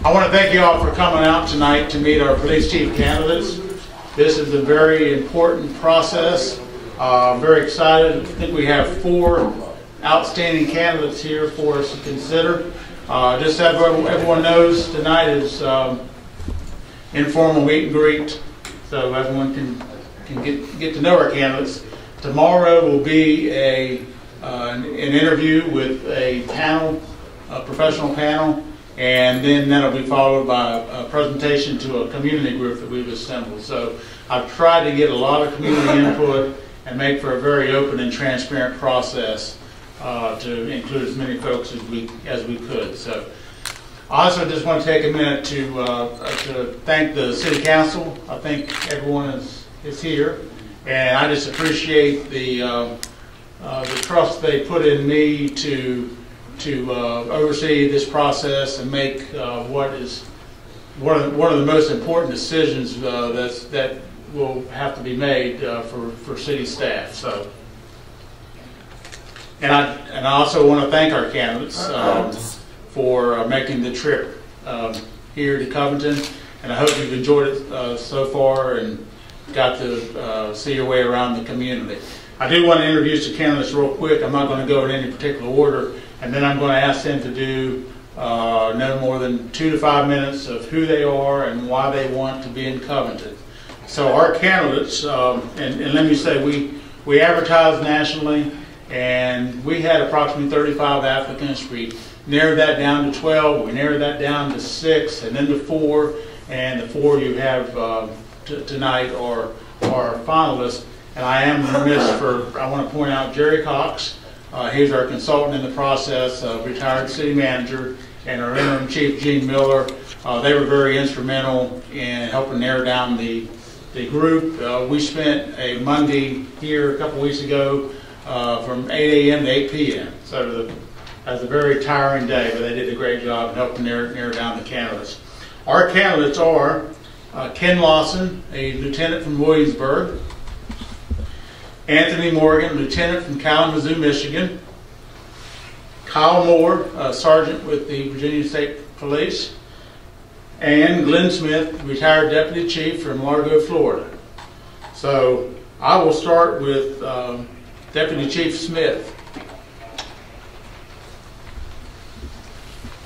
I want to thank you all for coming out tonight to meet our police chief candidates. This is a very important process. I'm very excited. I think we have 4 outstanding candidates here for us to consider. Just so everyone knows, tonight is informal meet and greet, so everyone can get to know our candidates. Tomorrow will be an interview with a panel, a professional panel, and then that'll be followed by a presentation to a community group that we've assembled. So I've tried to get a lot of community input and make for a very open and transparent process to include as many folks as we could. So I also just want to take a minute to thank the City Council. I think everyone is here, and I just appreciate the trust they put in me to oversee this process and make what is one of the most important decisions that will have to be made for city staff. So, and I also want to thank our candidates for making the trip here to Covington, and I hope you've enjoyed it so far and got to see your way around the community. I do want to introduce the candidates real quick. I'm not going to go in any particular order, and then I'm going to ask them to do no more than 2 to 5 minutes of who they are and why they want to be in Covington. So our candidates, and let me say, we advertised nationally, and we had approximately 35 applicants. We narrowed that down to 12. We narrowed that down to 6, and then to 4. And the 4 you have tonight are finalists. And I am remiss I want to point out Jerry Cox. He's our consultant in the process, retired city manager, and our interim chief, Gene Miller. They were very instrumental in helping narrow down the group. We spent a Monday here a couple weeks ago from 8 a.m. to 8 p.m. So that was a very tiring day, but they did a great job in helping narrow down the candidates. Our candidates are Ken Lawson, a lieutenant from Williamsburg; Anthony Morgan, lieutenant from Kalamazoo, Michigan; Kyle Moore, sergeant with the Virginia State Police; and Glen Smith, retired deputy chief from Largo, Florida. So I will start with Deputy Chief Smith.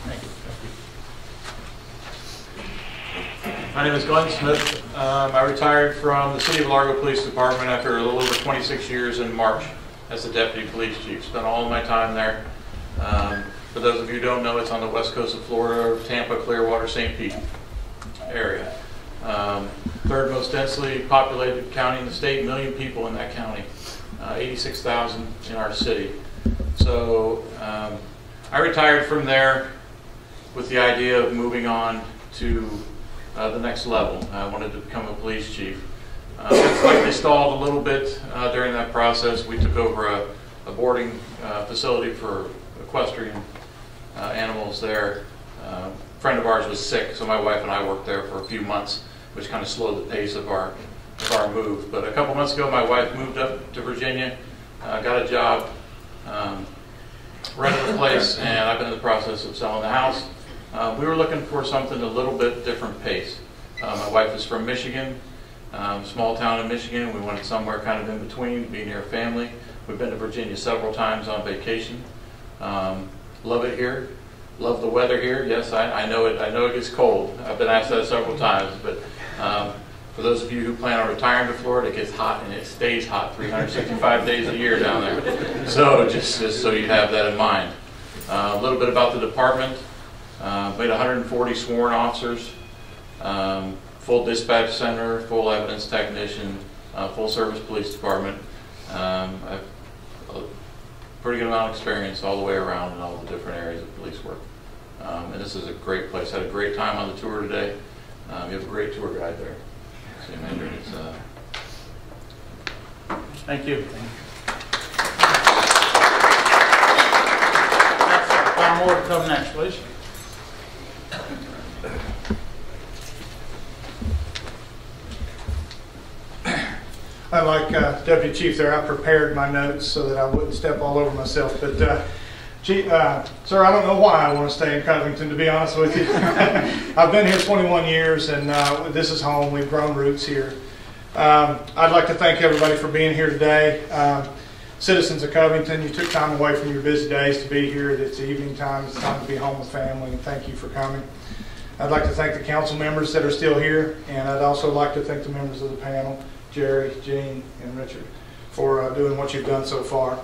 Thank you. My name is Glen Smith. I retired from the City of Largo Police Department after a little over 26 years in March as the Deputy Police Chief. Spent all of my time there. For those of you who don't know, it's on the west coast of Florida, Tampa, Clearwater, St. Pete area. 3rd most densely populated county in the state, 1 million people in that county, 86,000 in our city. So I retired from there with the idea of moving on to the next level. I wanted to become a police chief. They stalled a little bit during that process. We took over a boarding facility for equestrian animals there. A friend of ours was sick, so my wife and I worked there for a few months, which kind of slowed the pace of our move. But a couple months ago, my wife moved up to Virginia, got a job, rented a place, and I've been in the process of selling the house. We were looking for something a little bit different pace. My wife is from Michigan, small town in Michigan. We wanted somewhere kind of in between, to be near family. We've been to Virginia several times on vacation. Love it here. Love the weather here. Yes, I know it. I know it gets cold. I've been asked that several times. But for those of you who plan on retiring to Florida, it gets hot and it stays hot 365 days a year down there. So just so you have that in mind. A little bit about the department. We had 140 sworn officers, full dispatch center, full evidence technician, full service police department. I've a pretty good amount of experience all the way around in all the different areas of police work. And this is a great place. Had a great time on the tour today. You have a great tour guide there. Thank you. Kyle Moore, come next, please. Like Deputy Chief there, I prepared my notes so that I wouldn't step all over myself. But Sir, I don't know why I want to stay in Covington, to be honest with you. I've been here 21 years, and this is home. We've grown roots here. I'd like to thank everybody for being here today. Citizens of Covington, you took time away from your busy days to be here. It's evening time. It's time to be home with family, and thank you for coming. I'd like to thank the council members that are still here, and I'd also like to thank the members of the panel, Jerry, Jean, and Richard, for doing what you've done so far.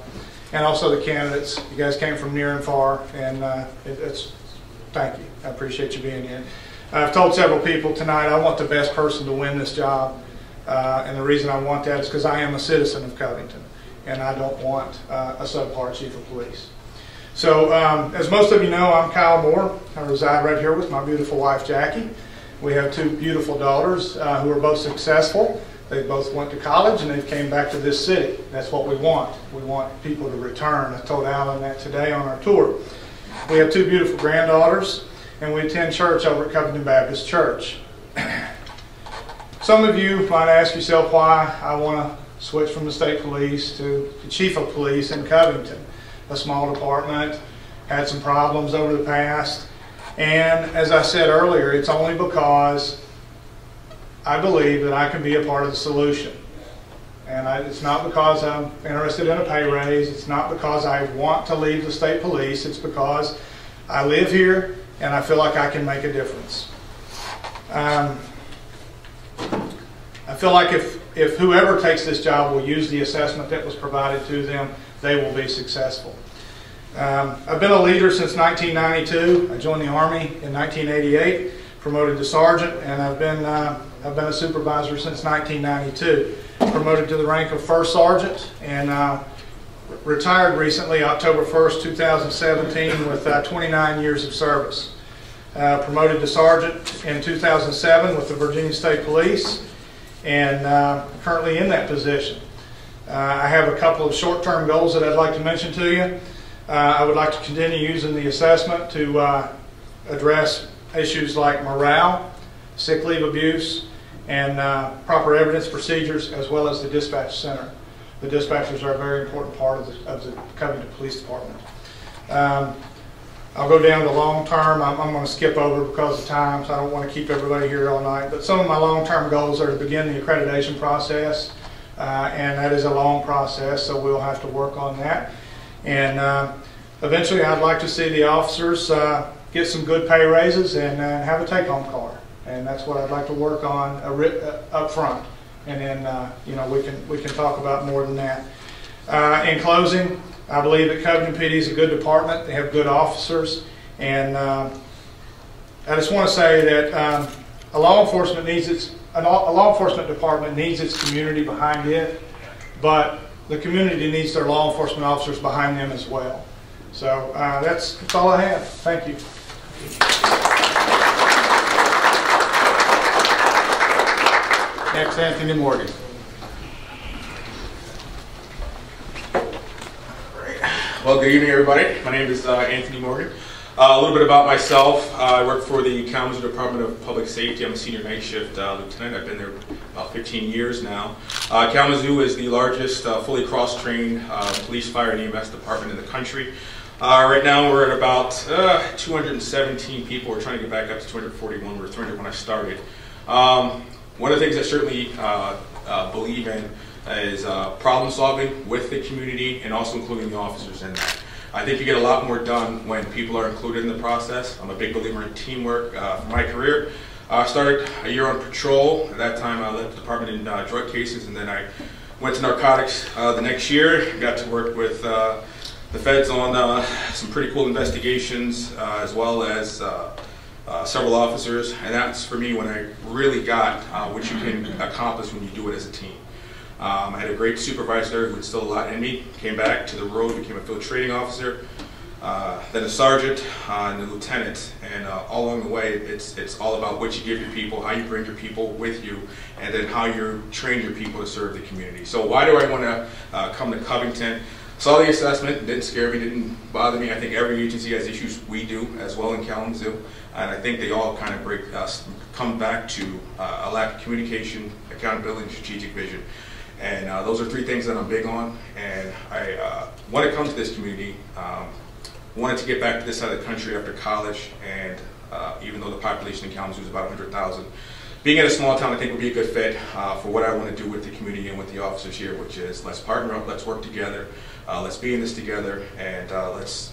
And also the candidates. You guys came from near and far, and thank you. I appreciate you being here. I've told several people tonight I want the best person to win this job, and the reason I want that is because I am a citizen of Covington, and I don't want a subpar chief of police. So, as most of you know, I'm Kyle Moore. I reside right here with my beautiful wife, Jackie. We have two beautiful daughters who are both successful. They both went to college, and they've came back to this city. That's what we want. We want people to return. I told Allen that today on our tour. We have two beautiful granddaughters, and we attend church over at Covington Baptist Church. Some of you might ask yourself why I want to switch from the state police to the chief of police in Covington. A small department, had some problems over the past, and as I said earlier, it's only because I believe that I can be a part of the solution. And it's not because I'm interested in a pay raise. It's not because I want to leave the state police. It's because I live here and I feel like I can make a difference. I feel like if whoever takes this job will use the assessment that was provided to them, they will be successful. I've been a leader since 1992. I joined the Army in 1988, promoted to sergeant, and I've been a supervisor since 1992. Promoted to the rank of first sergeant, and retired recently, October 1st, 2017, with 29 years of service. Promoted to sergeant in 2007 with the Virginia State Police, and currently in that position. I have a couple of short-term goals that I'd like to mention to you. I would like to continue using the assessment to address issues like morale, sick leave abuse, and proper evidence procedures, as well as the dispatch center. The dispatchers are a very important part of the Covington Police Department. I'll go down to long-term. I'm going to skip over because of time, so I don't want to keep everybody here all night. But some of my long-term goals are to begin the accreditation process, and that is a long process, so we'll have to work on that. And eventually I'd like to see the officers get some good pay raises and have a take-home car. And that's what I'd like to work on up front. And then we can talk about more than that. In closing, I believe that Covington PD is a good department. They have good officers, and I just want to say that a law enforcement department needs its community behind it, but the community needs their law enforcement officers behind them as well. So that's all I have. Thank you. Next, Anthony Morgan. Well, good evening, everybody. My name is Anthony Morgan. A little bit about myself. I work for the Kalamazoo Department of Public Safety. I'm a senior night shift lieutenant. I've been there about 15 years now. Kalamazoo is the largest fully cross-trained police, fire, and EMS department in the country. Right now we're at about 217 people. We're trying to get back up to 241. We were 300 when I started. One of the things I certainly believe in is problem solving with the community and also including the officers in that. I think you get a lot more done when people are included in the process. I'm a big believer in teamwork. For my career, I started a year on patrol. At that time, I led the department in drug cases, and then I went to narcotics the next year. Got to work with the feds on some pretty cool investigations, as well as several officers. And that's, for me, when I really got what you can accomplish when you do it as a team. I had a great supervisor who instilled a lot in me. Came back to the road, became a field training officer, then a sergeant, and a lieutenant. And all along the way, it's all about what you give your people, how you bring your people with you, and then how you train your people to serve the community. So why do I want to come to Covington? Saw the assessment, didn't scare me, didn't bother me. I think every agency has issues, we do as well in Kalamazoo. And I think they all kind of come back to a lack of communication, accountability, and strategic vision. And those are three things that I'm big on. And when it comes to this community, wanted to get back to this side of the country after college, and even though the population in Kalamazoo is about 100,000, being in a small town I think would be a good fit for what I want to do with the community and with the officers here, which is let's partner up, let's work together, let's be in this together, and let's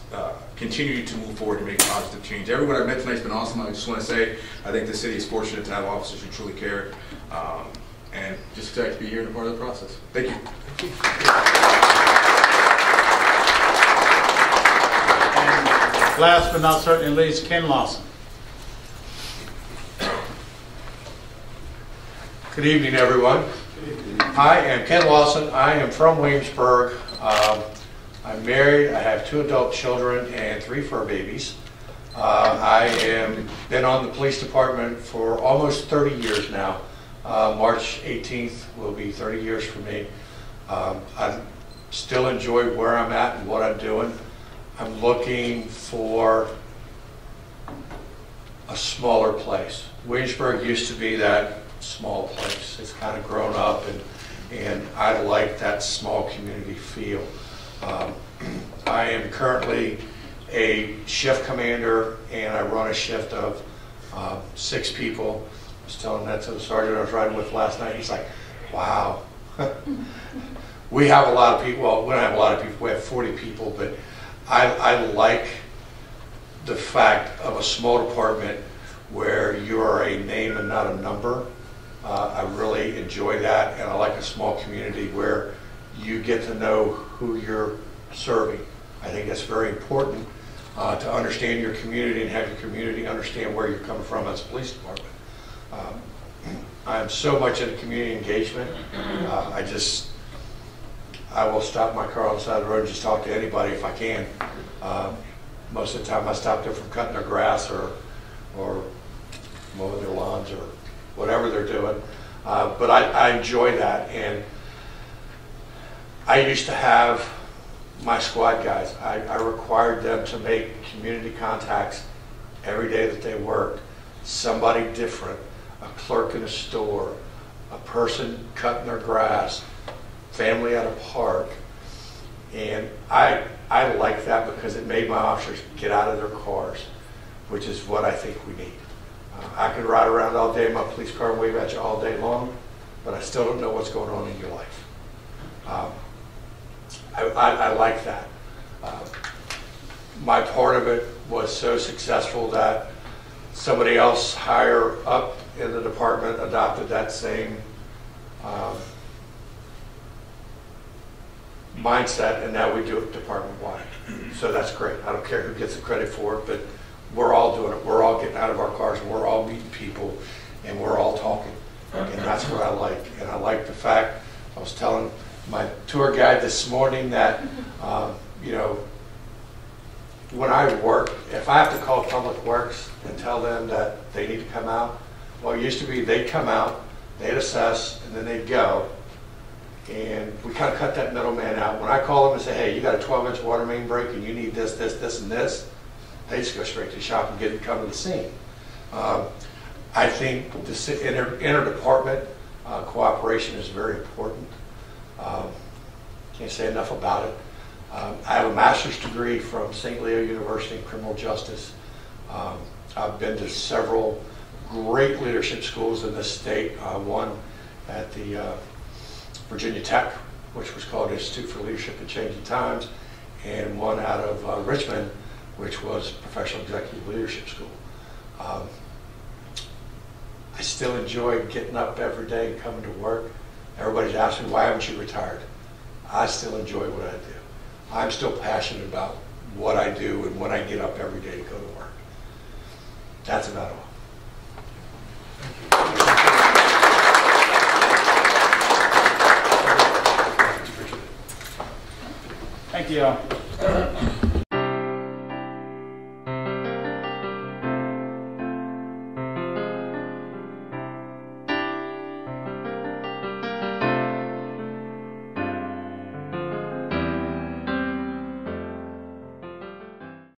continue to move forward and make positive change. Everyone I've met tonight has been awesome. I just want to say I think the city is fortunate to have officers who truly care, and just excited to be here and a part of the process. Thank you. And last but not certainly least, Ken Lawson. Good evening, everyone. I am Ken Lawson. I am from Williamsburg. I'm married. I have 2 adult children and 3 fur babies. I have been on the police department for almost 30 years now. March 18th will be 30 years for me. I still enjoy where I'm at and what I'm doing. I'm looking for a smaller place. Williamsburg used to be that small place. It's kind of grown up, and I like that small community feel. I am currently a shift commander, and I run a shift of 6 people. I was telling that to the sergeant I was riding with last night. He's like, wow. We have a lot of people. Well, we don't have a lot of people. We have 40 people, but I like the fact of a small department where you are a name and not a number. I really enjoy that, and I like a small community where you get to know who you're serving. I think that's very important to understand your community and have your community understand where you're coming from as a police department. I'm so much into community engagement. I will stop my car on the side of the road and just talk to anybody if I can. Most of the time I stop them from cutting their grass or mowing their lawns or whatever they're doing. But I enjoy that, and I used to have my squad guys. I required them to make community contacts every day that they worked. Somebody different, a clerk in a store, a person cutting their grass, family at a park. And I like that because it made my officers get out of their cars, which is what I think we need. I could ride around all day in my police car and wave at you all day long, but I still don't know what's going on in your life. I like that. My part of it was so successful that somebody else higher up in the department adopted that same mindset, and now we do it department-wide. So that's great. I don't care who gets the credit for it, but we're all doing it. We're all getting out of our cars, and we're all meeting people, and we're all talking. And that's what I like. And I like the fact, I was telling my tour guide this morning that, you know, when I work, if I have to call Public Works and tell them that they need to come out, well, it used to be they'd come out, they'd assess, and then they'd go. And we kind of cut that middleman out. When I call them and say, hey, you got a 12-inch water main break and you need this, this, this, and this, they just go straight to the shop and come to the scene. I think the interdepartment cooperation is very important. Can't say enough about it. I have a master's degree from St. Leo University in criminal justice. I've been to several great leadership schools in this state. One at the Virginia Tech, which was called Institute for Leadership in Changing Times, and one out of Richmond, which was Professional Executive Leadership School. I still enjoy getting up every day and coming to work. Everybody's asking, why haven't you retired? I still enjoy what I do. I'm still passionate about what I do and when I get up every day to go to work. That's about all. Thank you all.